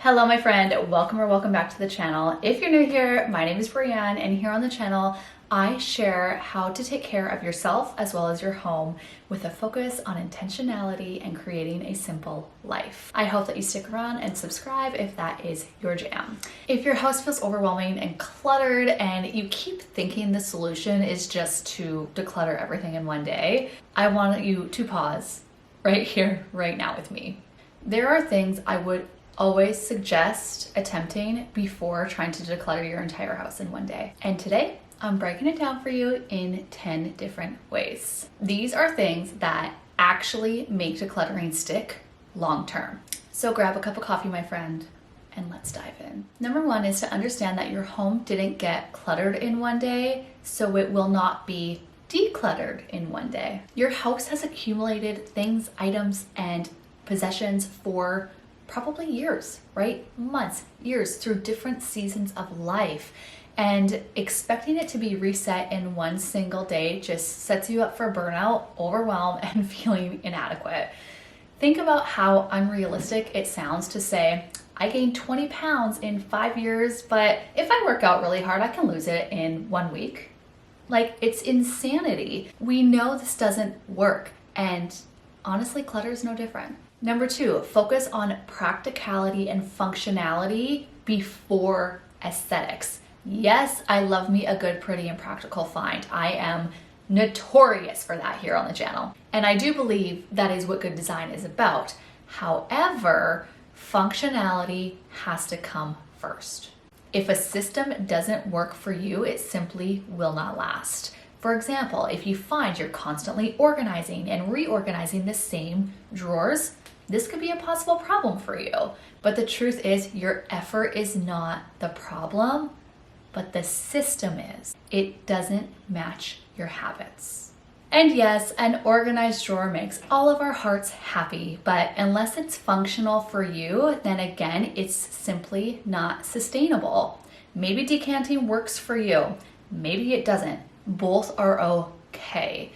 Hello my friend, welcome back to the channel. If you're new here, my name is Brianne, and here on the channel I share how to take care of yourself as well as your home with a focus on intentionality and creating a simple life. I hope that you stick around and subscribe if that is your jam. If your house feels overwhelming and cluttered and you keep thinking the solution is just to declutter everything in one day, I want you to pause right here, right now with me. There are things I would always suggest attempting before trying to declutter your entire house in one day. And today, I'm breaking it down for you in 10 different ways. These are things that actually make decluttering stick long term. So grab a cup of coffee, my friend, and let's dive in. Number one is to understand that your home didn't get cluttered in one day, so it will not be decluttered in one day. Your house has accumulated things, items, and possessions for probably years, right? Months, years, through different seasons of life. And expecting it to be reset in one single day just sets you up for burnout, overwhelm, and feeling inadequate. Think about how unrealistic it sounds to say, I gained 20 pounds in 5 years, but if I work out really hard, I can lose it in 1 week. Like, it's insanity. We know this doesn't work, and honestly, clutter is no different. Number two, focus on practicality and functionality before aesthetics. Yes, I love me a good, pretty, and practical find. I am notorious for that here on the channel. And I do believe that is what good design is about. However, functionality has to come first. If a system doesn't work for you, it simply will not last. For example, if you find you're constantly organizing and reorganizing the same drawers, this could be a possible problem for you. But the truth is, your effort is not the problem, but the system is. It doesn't match your habits. And yes, an organized drawer makes all of our hearts happy, but unless it's functional for you, then again, it's simply not sustainable. Maybe decanting works for you, maybe it doesn't. Both are okay.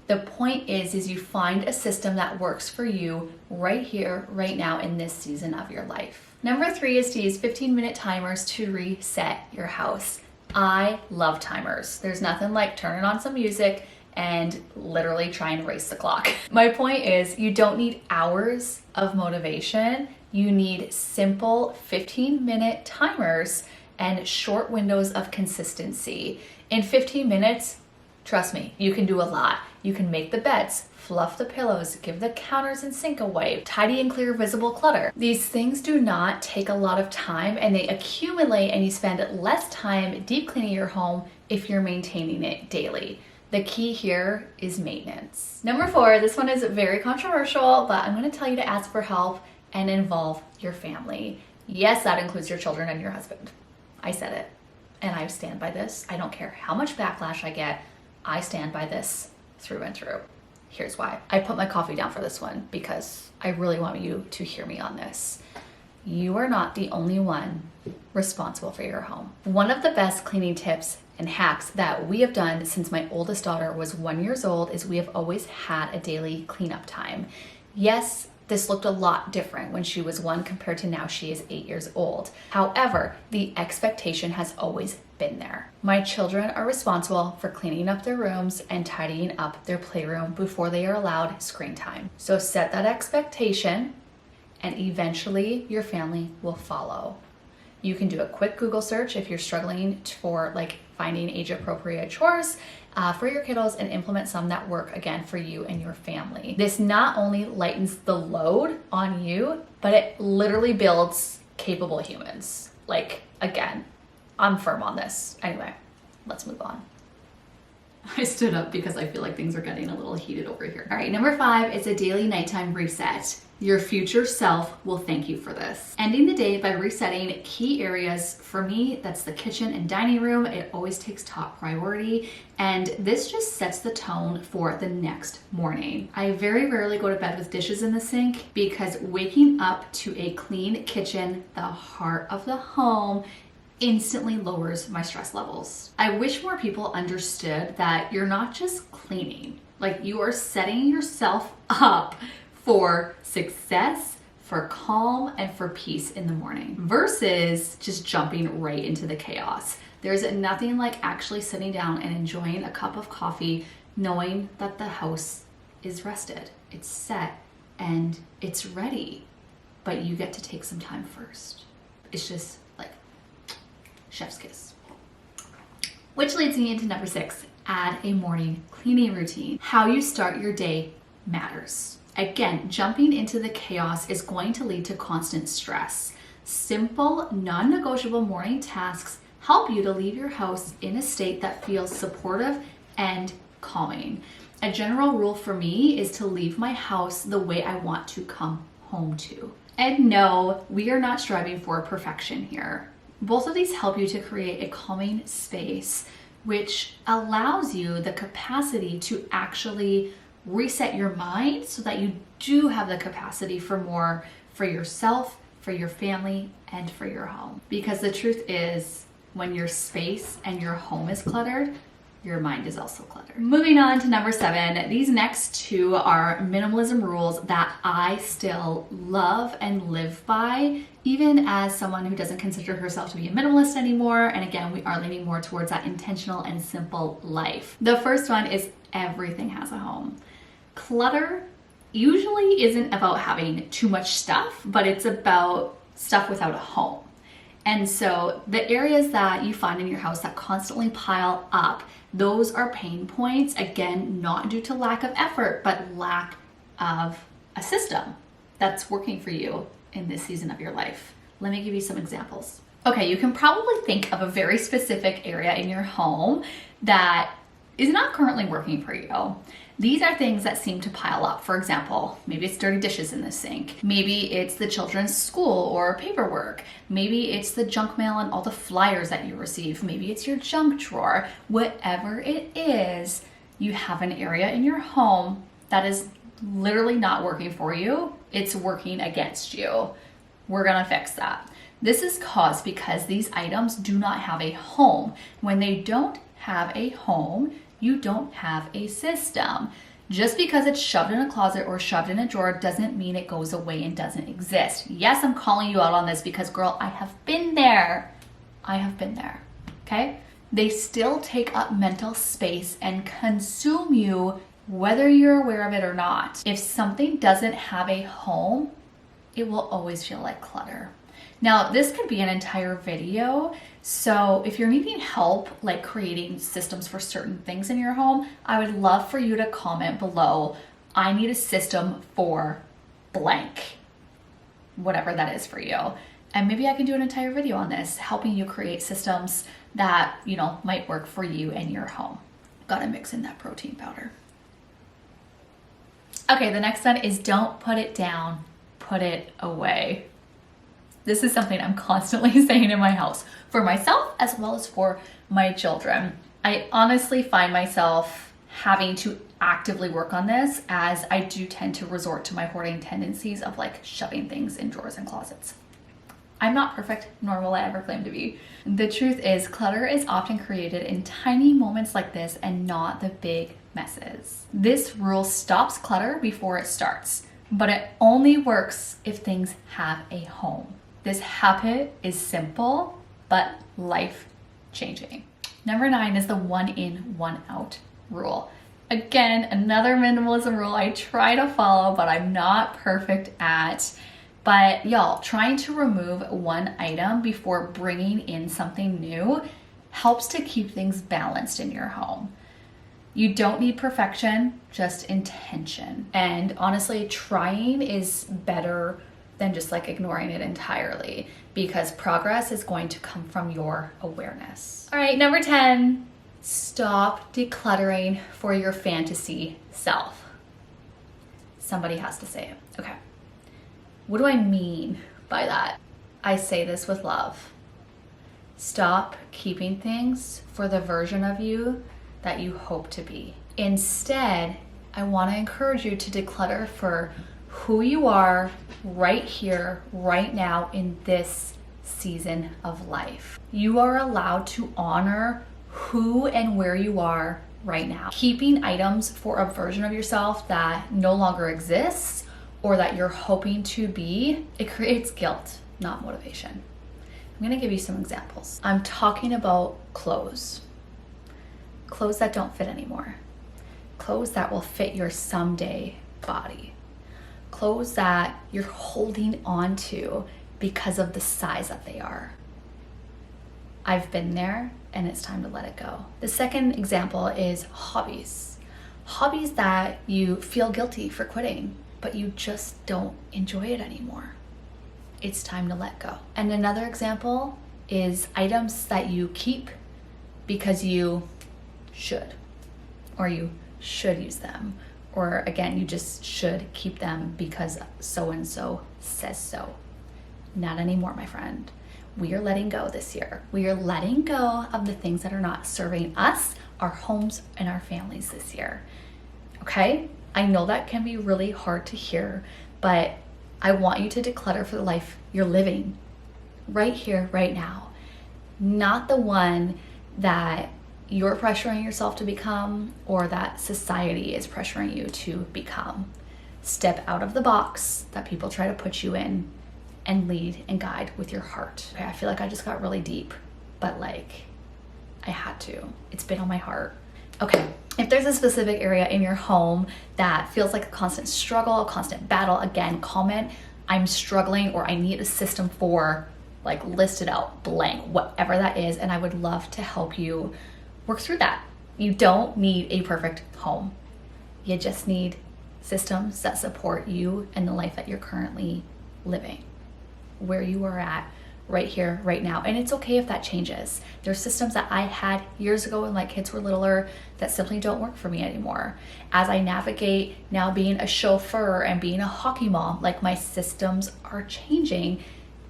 The point is you find a system that works for you right here, right now in this season of your life. Number three is to use 15-minute timers to reset your house. I love timers. There's nothing like turning on some music and literally trying to race the clock. My point is, you don't need hours of motivation. You need simple 15-minute timers and short windows of consistency. In 15 minutes, trust me, you can do a lot. You can make the beds, fluff the pillows, give the counters and sink away, tidy and clear visible clutter. These things do not take a lot of time, and they accumulate, and you spend less time deep cleaning your home if you're maintaining it daily. The key here is maintenance. Number four, this one is very controversial, but I'm going to tell you to ask for help and involve your family. Yes, that includes your children and your husband. I said it, and I stand by this. I don't care how much backlash I get. I stand by this through and through. Here's why. I put my coffee down for this one because I really want you to hear me on this. You are not the only one responsible for your home. One of the best cleaning tips and hacks that we have done since my oldest daughter was 1 year old is we have always had a daily cleanup time. Yes, this looked a lot different when she was 1 compared to now she is 8 years old. However, the expectation has always been there. My children are responsible for cleaning up their rooms and tidying up their playroom before they are allowed screen time. So set that expectation, and eventually your family will follow. You can do a quick Google search if you're struggling for finding age-appropriate chores for your kiddos, and implement some that work again for you and your family. This not only lightens the load on you, but it literally builds capable humans. Again, I'm firm on this. Anyway, let's move on. I stood up because I feel like things are getting a little heated over here. All right, number five is a daily nighttime reset. Your future self will thank you for this. Ending the day by resetting key areas. For me, that's the kitchen and dining room. It always takes top priority, and this just sets the tone for the next morning. I very rarely go to bed with dishes in the sink because waking up to a clean kitchen, the heart of the home, instantly lowers my stress levels. I wish more people understood that you're not just cleaning, you are setting yourself up for success, for calm and for peace in the morning versus just jumping right into the chaos. There's nothing like actually sitting down and enjoying a cup of coffee, knowing that the house is rested, it's set, and it's ready, but you get to take some time first. It's just like chef's kiss. Which leads me into number 6, add a morning cleaning routine. How you start your day matters. Again, jumping into the chaos is going to lead to constant stress. Simple, non-negotiable morning tasks help you to leave your house in a state that feels supportive and calming. A general rule for me is to leave my house the way I want to come home to. And no, we are not striving for perfection here. Both of these help you to create a calming space, which allows you the capacity to actually reset your mind so that you do have the capacity for more for yourself, for your family, and for your home. Because the truth is, when your space and your home is cluttered, your mind is also cluttered. Moving on to number 7, these next 2 are minimalism rules that I still love and live by, even as someone who doesn't consider herself to be a minimalist anymore. And again, we are leaning more towards that intentional and simple life. The first one is everything has a home. Clutter usually isn't about having too much stuff, but it's about stuff without a home. And so the areas that you find in your house that constantly pile up, those are pain points, again, not due to lack of effort, but lack of a system that's working for you in this season of your life. Let me give you some examples. Okay, you can probably think of a very specific area in your home that is not currently working for you. These are things that seem to pile up. For example, maybe it's dirty dishes in the sink. Maybe it's the children's school or paperwork. Maybe it's the junk mail and all the flyers that you receive. Maybe it's your junk drawer. Whatever it is, you have an area in your home that is literally not working for you. It's working against you. We're gonna fix that. This is caused because these items do not have a home. When they don't have a home, you don't have a system. Just because it's shoved in a closet or shoved in a drawer doesn't mean it goes away and doesn't exist. Yes, I'm calling you out on this because, girl, I have been there. I have been there, okay? They still take up mental space and consume you whether you're aware of it or not. If something doesn't have a home, it will always feel like clutter. Now, this could be an entire video. So if you're needing help, like creating systems for certain things in your home, I would love for you to comment below, I need a system for blank, whatever that is for you. And maybe I can do an entire video on this, helping you create systems that, might work for you and your home. Gotta mix in that protein powder. Okay, the next one is don't put it down, put it away. This is something I'm constantly saying in my house for myself as well as for my children. I honestly find myself having to actively work on this as I do tend to resort to my hoarding tendencies of like shoving things in drawers and closets. I'm not perfect, nor will I ever claim to be. The truth is, clutter is often created in tiny moments like this and not the big messes. This rule stops clutter before it starts, but it only works if things have a home. This habit is simple, but life-changing. Number 9 is the 1 in, 1 out rule. Again, another minimalism rule I try to follow, but I'm not perfect at. But y'all, trying to remove one item before bringing in something new helps to keep things balanced in your home. You don't need perfection, just intention. And honestly, trying is better than just like ignoring it entirely, because progress is going to come from your awareness. All right, number 10, stop decluttering for your fantasy self. Somebody has to say it. Okay. What do I mean by that? I say this with love. Stop keeping things for the version of you that you hope to be. Instead, I want to encourage you to declutter for who you are right here, right now, in this season of life. You are allowed to honor who and where you are right now. Keeping items for a version of yourself that no longer exists or that you're hoping to be, it creates guilt, not motivation. I'm gonna give you some examples. I'm talking about clothes. Clothes that don't fit anymore. Clothes that will fit your someday body. Clothes that you're holding on to because of the size that they are. I've been there, and it's time to let it go. The second example is hobbies. Hobbies that you feel guilty for quitting, but you just don't enjoy it anymore. It's time to let go. And another example is items that you keep because you should, or you should use them, or again, you just should keep them because so-and-so says so. Not anymore, my friend. We are letting go this year. We are letting go of the things that are not serving us, our homes, and our families this year. Okay? I know that can be really hard to hear, but I want you to declutter for the life you're living right here, right now. Not the one that you're pressuring yourself to become or that society is pressuring you to become. Step out of the box that people try to put you in and lead and guide with your heart. Okay, I feel like I just got really deep, but like I had to. It's been on my heart. Okay, if there's a specific area in your home that feels like a constant struggle, a constant battle, again, comment, I'm struggling or I need a system for, like list it out, blank, whatever that is, and I would love to help you work through that. You don't need a perfect home. You just need systems that support you and the life that you're currently living, where you are at right here, right now. And it's okay if that changes. There's systems that I had years ago when my kids were littler that simply don't work for me anymore. As I navigate now being a chauffeur and being a hockey mom, like my systems are changing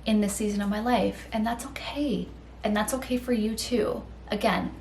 in this season of my life. And that's okay. And that's okay for you too. Again,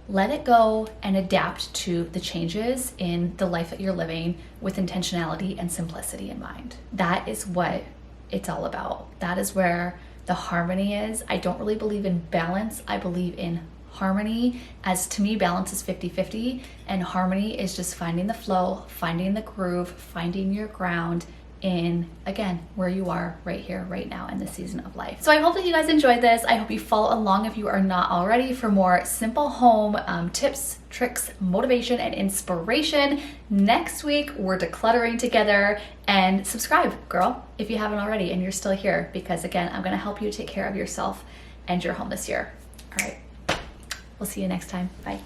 let it go and adapt to the changes in the life that you're living with intentionality and simplicity in mind. That is what it's all about. That is where the harmony is. I don't really believe in balance. I believe in harmony. As to me, balance is 50-50 and harmony is just finding the flow, finding the groove, finding your ground in, again, where you are right here, right now in the season of life. So I hope that you guys enjoyed this. I hope you follow along if you are not already for more simple home tips, tricks, motivation, and inspiration. Next week, we're decluttering together, and subscribe, girl, if you haven't already and you're still here, because again, I'm gonna help you take care of yourself and your home this year. All right, we'll see you next time. Bye.